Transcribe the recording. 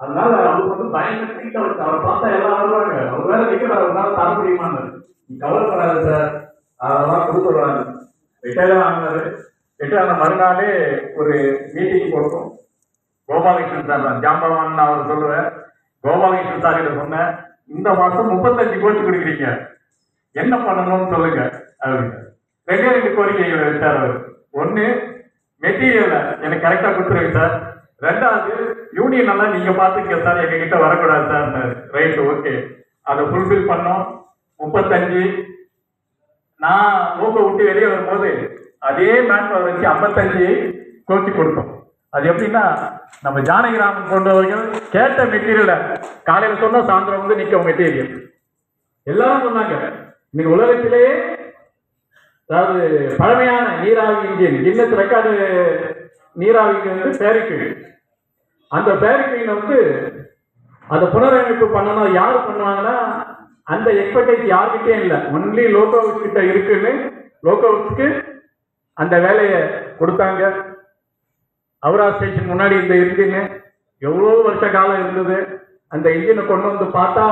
அதனால அவருக்கு வந்து பயங்கர ட்ரீட் அவர் பார்த்தா எல்லாம் வருவாங்க. அவர் வேலை நிற்கிறார், அவரால் தர முடியுமான்னு. நீ கவலைப்படாது சார், அதெல்லாம் கொடுத்துருவாங்க. ரிட்டையர் ஆனாரு. ரிட்டையர் ஆன மறுநாளே ஒரு மீட்டிங் போட்டோம். கோபாலகிருஷ்ணன் சார் தான் ஜாம்பவான் அவர் சொல்லுவேன். கோபாலகிருஷ்ணன் சார் கிட்ட சொன்னேன், இந்த மாசம் 35 கோச்சு கொடுக்குறீங்க, என்ன பண்ணணும்னு சொல்லுங்க அப்படின்னு. ரெண்டு கோரிக்கைகளை வச்சார் அவர். ஒண்ணு, மெட்டீரியல் எனக்கு கரெக்டா கொடுத்துருங்க சார். ரெண்டாவது, யூனியன் எல்லாம் நீங்க பாத்துக்க சார், எங்க கிட்ட வரக்கூடாது சார். ரைட், ஓகே, அதை ஃபுல்ஃபில் பண்ணோம். 35. நான் மூக்க விட்டு வெளியே வரும்போது அதே மேன் வச்சு 55 கோச்சு கொடுத்தோம். அது எப்படின்னா, நம்ம ஜானகிராமன் போன்றவர்கள் கேட்ட மெட்டீரியலை காலையில சொன்னா சாயந்தரம் வந்து நிற்கும் மெட்டீரியல். எல்லாரும் சொன்னாங்க, இன்னைக்கு உலகத்திலேயே அதாவது பழமையான நீராவி இன்ஜின் கின்னஸ் ரெக்கார்டு நீராவி வந்து பேரிக்கு. அந்த பேரிக்கின் வந்து அதை புனரமைப்பு பண்ணணும். யாரு பண்ணுவாங்கன்னா, அந்த எக்ஸ்பர்டைஸ் யாருக்கிட்டே இல்லை, ஒன்லி லோகோவுஸ் கிட்ட இருக்குன்னு லோகோவுஸ்க்கு அந்த வேலையை கொடுத்தாங்க. அவரா ஸ்டேஷன் முன்னாடி இந்த இன்ஜின் எவ்வளோ வருஷ காலம் இருந்தது. அந்த இன்ஜினை கொண்டு வந்து பார்த்தா